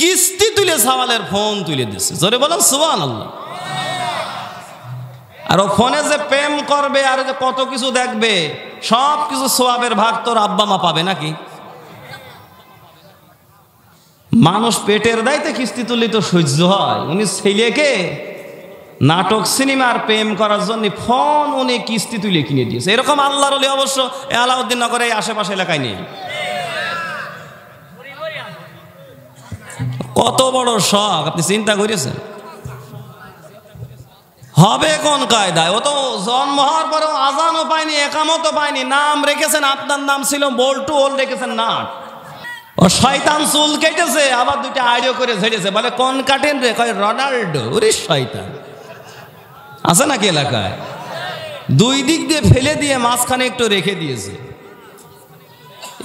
কিস্তি তুলে সওয়ালের ফোন তুলে দিচ্ছে, জোরে বলেন সুবহানাল্লাহ। আর ও ফোনে যে প্রেম করবে আর যে কত কিছু দেখবে, সব কিছু সওয়াবের ভাগ তোর আব্বা মা পাবে নাকি? মানুষ পেটের দায়িত্বে কিস্তি তুললে তো সহ্য হয়, উনি ছেলেকে নাটক সিনেমা আর প্রেম করার জন্য ফোন উনি কিস্তি তুলে কিনে দিয়েছে। এরকম আল্লাহর ওলি অবশ্য আলাউদ্দিন নগরে আশেপাশে এলাকায় নেই। কত বড় শখ আপনি চিন্তা করেছেন? হবে কোন কায়দায়? ও তো জন্ম হওয়ার পরেও আজানও পায়নি, একামতও পায়নি, নাম রেখেছেন, আপনার নাম ছিল বল্টু, ওল রেখেছেন নাট। ও শয়তান চুল কেটেছে, আবার দুইটা আইডিও করে ঝেড়েছে, বলে কোন কাটেন রে? কয় রোনাল্ডো। ওরে শয়তান, আছে নাকি এলাকায়? দুই দিক দিয়ে ফেলে দিয়ে মাঝখানে একটু রেখে দিয়েছে।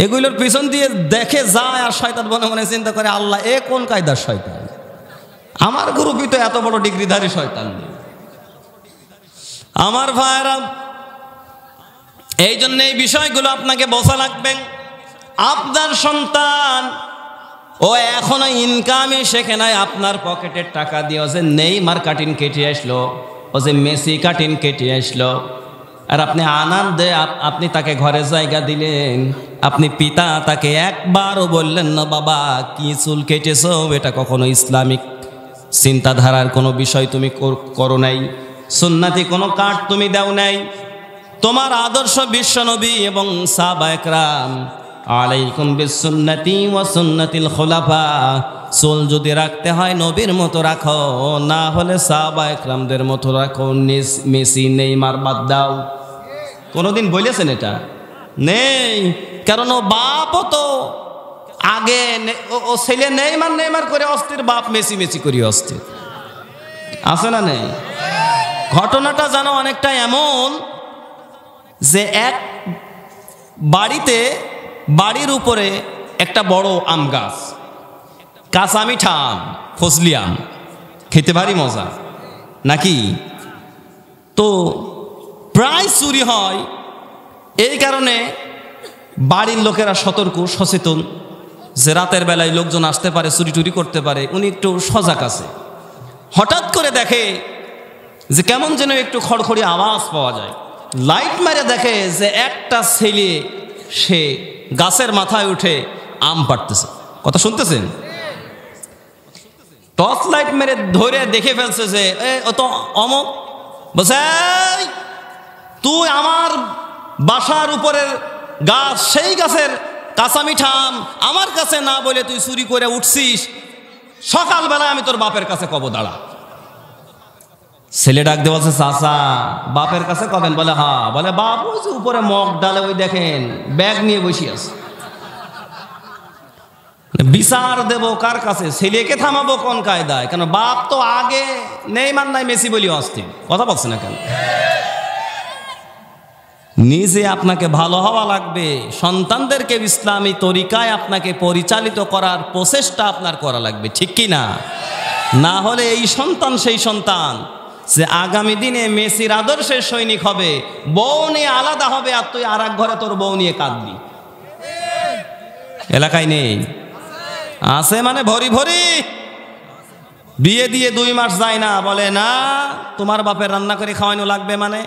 এগুলোর পিছন দিয়ে দেখে যায় আর শয়তান মনে মনে চিন্তা করে, আল্লাহ এ কোন কায়দার শয়তান? আমার গ্রুপই তো এত বড় ডিগ্রিধারী শয়তান নেই। আমার ভাইরা, এই জন্য এই বিষয়গুলো আপনাকে বোঝা লাগবে। আপনার সন্তান ও এখনো ইনকামই শেখে নাই, আপনার পকেটের টাকা দিয়ে ও যে নেইমার কাটিং কেটে আসলো, ও যে মেসি কাটিং কেটে আসলো, আর আপনি আনন্দে আপনি তাকে ঘরে জায়গা দিলেন, আপনি পিতা তাকে একবারও বললেন না বাবা কি চুল কেটেছো, এটা কখনো ইসলামিক চিন্তাধারার কোনো বিষয় তুমি করো নাই, সুন্নাতি কোনো কাট তুমি দাও নাই। তোমার আদর্শ বিশ্বনবী এবং সাহাবায়ে কেরাম, আলাইকুম বিসুন্নতি ওয়া সুন্নাতিল খুলাফা, চুল যদি রাখতে হয় নবীর মতো রাখো, না হলে সাহাবায়ে কেরামদের মতো রাখো, মেসি নেইমার বাদ দাও। কোনোদিন বলেছেন এটা? নেই। কারণ ও বাপও তো আগে ও ছেলে নেইমার নেইমার করে অস্থির, বাপ মেসি মেসি করে অস্থির, আছে না নেই? ঘটনাটা যেন অনেকটা এমন যে এক বাড়িতে, বাড়ির উপরে একটা বড় আম গাছ, কাঁচা মিঠা আম, ফজলি আম, খেতে ভারী মজা নাকি? তো প্রায় চুরি হয়, এই কারণে বাড়ির লোকেরা সতর্ক সচেতন যে রাতের বেলায় লোকজন আসতে পারে, চুরি টুরি করতে পারে, উনি একটু সজাগ আছে। হঠাৎ করে দেখে যে কেমন যেন একটু খড়খড়ি আওয়াজ পাওয়া যায়, লাইট মেরে দেখে যে একটা ছেলে সে গাছের মাথায় উঠে আম পাড়তেছে। কথা শুনতেছেন? টর্চ লাইট মেরে ধরে দেখে ফেলছে যে ও তো অমুক। বলছে তুই আমার বাসার উপরের গাছ, সেই গাছের কাঁচা মিঠা আম আমার কাছে না বলে তুই চুরি করে উঠছিস, সকালবেলায় আমি তোর বাপের কাছে কব, দাঁড়া। ছেলে ডাক দিয়ে বলছে চাচা বাপের কাছে কবেন? বলে হ্যাঁ। বলে বাপ ওই যে উপরে মগ ডালে ওই দেখেন ব্যাগ নিয়ে বসে আছে, বিচার দেব কার কাছে? ছেলেকে থামাবো কোন কায়দায়? কেন বাপ তো আগে নেইমার নাই মেসি বলি অস্থির। কথা বলছে না কেন? নিজে আপনাকে ভালো হওয়া লাগবে, সন্তানদেরকে ইসলামী তরিকায় আপনাকে পরিচালিত করার প্রচেষ্টা আপনার করা লাগবে, ঠিক কি না? না হলে এই সন্তান সেই সন্তান যে আগামী দিনে মেসির আদর্শের সৈনিক হবে, বউ নিয়ে আলাদা হবে, আর তুই আর এক ঘরে তোর বউ নিয়ে কাঁদবি। এলাকায় নেই? আছে মানে ভরি ভরি। বিয়ে দিয়ে 2 মাস যায় না, বলে না তোমার বাপের রান্না করে খাওয়ানো লাগবে, মানে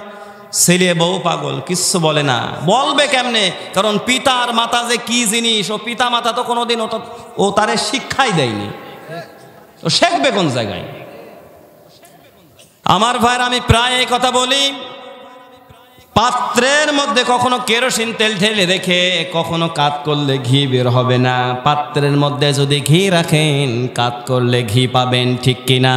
ছেলে বউ পাগল, কিচ্ছু বলে না। বলবে কেমনে? কারণ পিতার মাতা যে কি জিনিস, ও পিতা মাতা তো কোনোদিন ও তারে শিক্ষাই দেয়নি, ও শিখবে কোন জায়গায়? আমার ভাইরা, আমি প্রায় এই কথা বলি, পাত্রের মধ্যে কখনো কেরোসিন তেল ঢেলে রেখে কখনো কাত করলে ঘি বের হবে না। পাত্রের মধ্যে যদি ঘি রাখেন, কাত করলে ঘি পাবেন, ঠিক কিনা?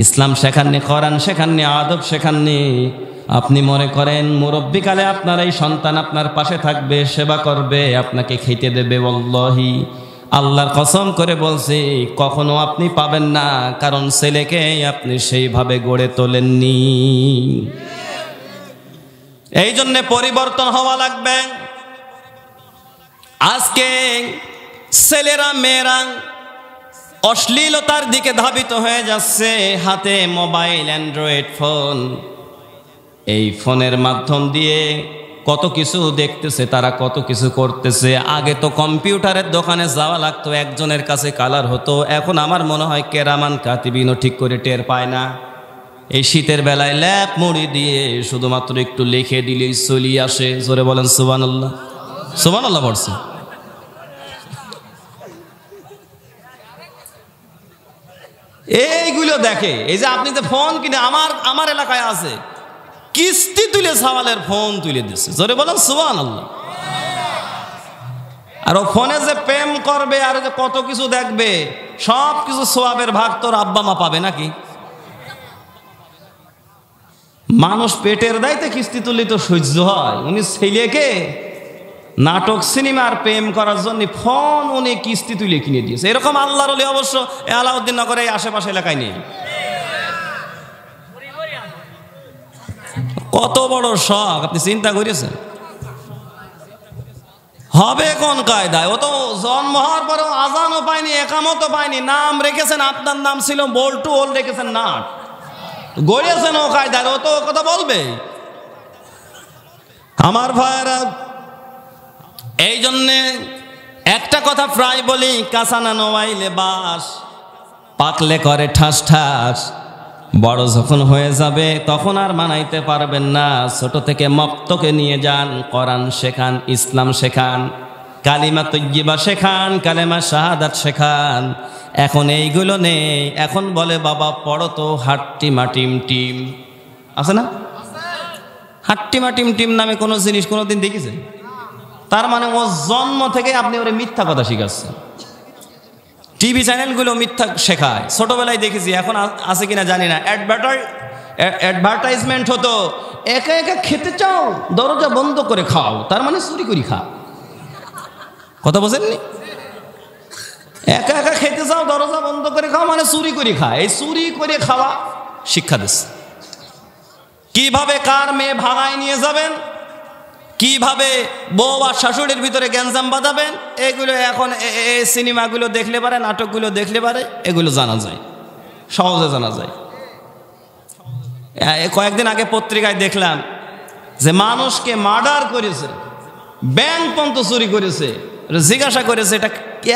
ইসলাম শেখাননি, কোরআন শেখাননি, আদব শেখাননি। আপনি মনে করেন মুরব্বিকালে আপনার এই সন্তান আপনার পাশে থাকবে, সেবা করবে, আপনাকে খেতে দেবে? ওয়াল্লাহি আল্লাহর কসম করে বলছি, কখনো আপনি পাবেন না, কারণ ছেলেকে আপনি সেইভাবে গড়ে তোলেননি। এই জন্য পরিবর্তন হওয়া লাগবে। আজকে ছেলেরা মেয়েরা অশ্লীলতার দিকে ধাবিত হয়ে যাচ্ছে, হাতে মোবাইল, অ্যান্ড্রয়েড ফোন, এই ফোনের মাধ্যম দিয়ে কত কিছু দেখতেছে, তারা কত কিছু করতেছে। আগে তো কম্পিউটারের দোকানে যাওয়া লাগতো, একজনের কাছে কালার হতো। এখন আমার মনে হয় কেরামান কাতিবিনও ঠিক করে টের পায় না। এই শীতের বেলায় ল্যাপ মুড়ি দিয়ে শুধুমাত্র একটু লিখে দিলেই চলি আসে। জোরে বলেন সুবহানাল্লাহ। সুবহানাল্লাহ পড়ছে। এইগুলো দেখে। এই যে আপনি যে ফোন কিনে, আমার এলাকায় আছে, কিস্তি তুলে সাওয়ালের ফোন তুলে দিচ্ছে। জোরে বলেন সুবহানাল্লাহ। আর ও ফোনে যে প্রেম করবে আর যে কত কিছু দেখবে, সব কিছু সোয়াবের ভাগ তোর আব্বা মা পাবে নাকি? মানুষ পেটের দায়িত্বে কিস্তি তুললে তো সহ্য হয়। উনি ছেলেকে নাটক সিনেমার প্রেম করার জন্য ফোন উনি কিস্তি তুলে কিনে দিয়েছে। এরকম আল্লাহর ওলি অবশ্য আলাউদ্দিন নগরে এই আশেপাশে এলাকায় নেই। কত বড় শখ আপনি চিন্তা করেছেন? হবে কোন কায়দায়? ও তো জন্ম হওয়ার পরেও আজানও পায়নি, একামতও পায়নি। নাম রেখেছেন, আপনার নাম ছিল বল্টু, ওল রেখেছেন নাট। গড়িয়েছেন ও কায়দায়, ও তো কথা বলবে। আমার ভাইয়েরা, এই জন্যে একটা কথা প্রায় বলি, কাঁচানা নোয়াইলে বাস, পাকলে করে ঠাস ঠাস। বড় যখন হয়ে যাবে তখন আর মানাইতে পারবেন না। ছোট থেকে মক্তকে নিয়ে যান, কোরআন শেখান, ইসলাম শেখান, কালিমা তয়্যিবা শেখান, কালেমা শাহাদাত শেখান। এখন এইগুলো নেই। এখন বলে বাবা পড়ো তো হাট্টিমা টিম টিম, আছে না? হাট্টিমা টিম টিম নামে কোনো জিনিস কোনোদিন দেখেছেন? তার মানে ও জন্ম থেকে আপনি ওরে মিথ্যা কথা শিখাচ্ছেন। টিভি চ্যানেলগুলো মিথ্যা শেখায়। ছোটবেলায় দেখেছি, এখন আছে কিনা জানি না। অ্যাডভার্টাইজমেন্ট হতো, একা একা খেতে চাও দরজা বন্ধ করে খাও, তার মানে চুরি করে খা। কথা বোঝেননি? একা একা খেতে চাও দরজা বন্ধ করে খাও মানে চুরি করে খা। এই চুরি করে খাওয়া শিক্ষা দিচ্ছে। কিভাবে কার মেয়ে ভাগায় নিয়ে যাবেন, কিভাবে বউ আর শাশুড়ির ভিতরে গ্যাঞ্জাম বাঁধাবেন, এগুলো এখন এই সিনেমাগুলো দেখলে পারে, নাটকগুলো দেখলে পারে, এগুলো জানা যায়, সহজে জানা যায়। কয়েকদিন আগে পত্রিকায় দেখলাম যে মানুষকে মার্ডার করেছে, ব্যাংক পর্যন্ত চুরি করেছে। জিজ্ঞাসা করেছে এটা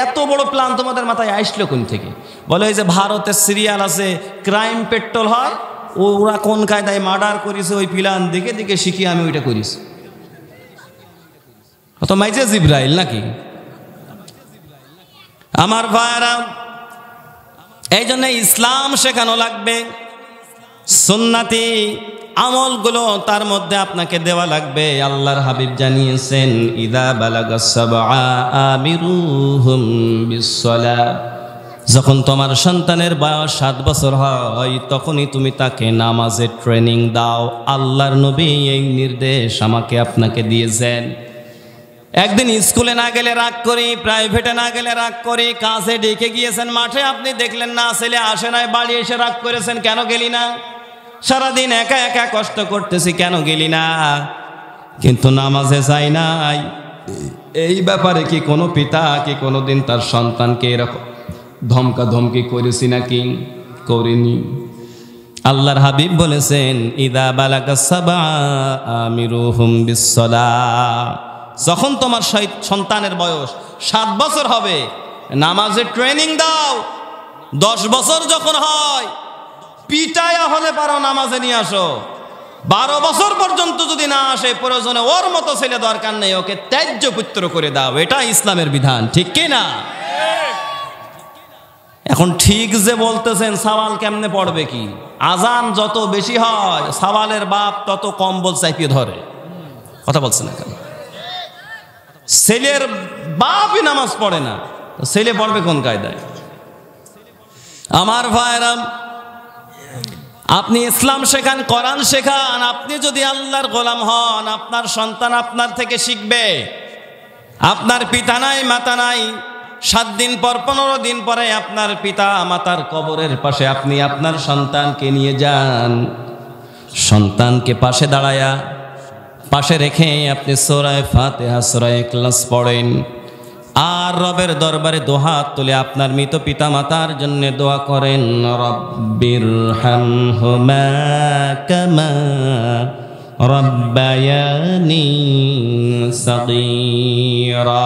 এত বড় প্ল্যান তোমাদের মাথায় আসলো কোন থেকে? বলে ওই যে ভারতের সিরিয়াল আছে, ক্রাইম পেট্রোল হয়, ওরা কোন কায়দায় মার্ডার করেছে ওই প্ল্যান দেখে দেখে শিখিয়ে আমি ওইটা করেছি। তো মাইজে জিব্রাইল নাকি? আমার ভাইরা, এই জন্য ইসলাম শেখানো লাগবে। সুন্নাতি আমলগুলো তার মধ্যে আপনাকে দেওয়া লাগবে। আল্লাহর হাবিব জানিয়েছেন, ইদা বালাগাস সাবআ আমিরুহুম বিসসালাহ। যখন তোমার সন্তানের বয়স 7 বছর হয় তখনই তুমি তাকে নামাজের ট্রেনিং দাও। আল্লাহর নবী এই নির্দেশ আমাকে আপনাকে দিয়েছেন। একদিন স্কুলে না গেলে রাগ করি, প্রাইভেটে না গেলে রাগ করি, কাজে ডেকে গিয়েছেন মাঠে, আপনি দেখলেন না ছেলে আসে নাই, বাড়ি এসে রাগ করেছেন কেন গেলি না? সারাদিন একা একা কষ্ট করতেছি কেন গেলি না? কিন্তু নামাজে যাই নাই। এই ব্যাপারে কি কোনো পিতা কি কোনোদিন তার সন্তানকে এরকম ধমকা ধমকি করেছি নাকি? করিনি। আল্লাহর হাবিব বলেছেন, ইদা বালাগাস সাবআ আমিরুহুম বিসসালাহ। যখন তোমার সন্তানের বয়স 7 বছর হবে নামাজের ট্রেনিং দাও। 10 বছর যখন হয় পিটায়া হলে পারো নামাজে নিয়ে আসো। 12 বছর পর্যন্ত যদি না আসে, প্রয়োজনে ওর মতো ছেলে দরকার নেই, ওকে ত্যায্য পুত্র করে দাও। এটা ইসলামের বিধান, ঠিক কি না? এখন ঠিক যে বলতেছেন, সাওয়াল কেমনে পড়বে কি? আজান যত বেশি হয় সাওয়ালের বাপ তত কম্বল চাইপিয়ে ধরে। কথা বলছে না কেন? ছেলের বাপই নামাজ পড়ে না, ছেলে পড়বে কোন কায়দায়? আমার ভাইরা, আপনি ইসলাম শেখান, কোরআন শেখান। আপনি যদি আল্লাহর গোলাম হন, আপনার সন্তান আপনার থেকে শিখবে। আপনার পিতা নাই, মাতা নাই, 7 দিন পর 15 দিন পরে আপনার পিতা মাতার কবরের পাশে আপনি আপনার সন্তানকে নিয়ে যান। সন্তানকে পাশে দাঁড়ায়া, পাশে রেখে আপনি সূরা ফাতিহা, সূরা ইখলাস পড়েন। আর রবের দরবারে দোহাত তুলে আপনার মৃত পিতা মাতার জন্য দোয়া করেন, রব্বিরহামহুমা কামা ربياني صغيرا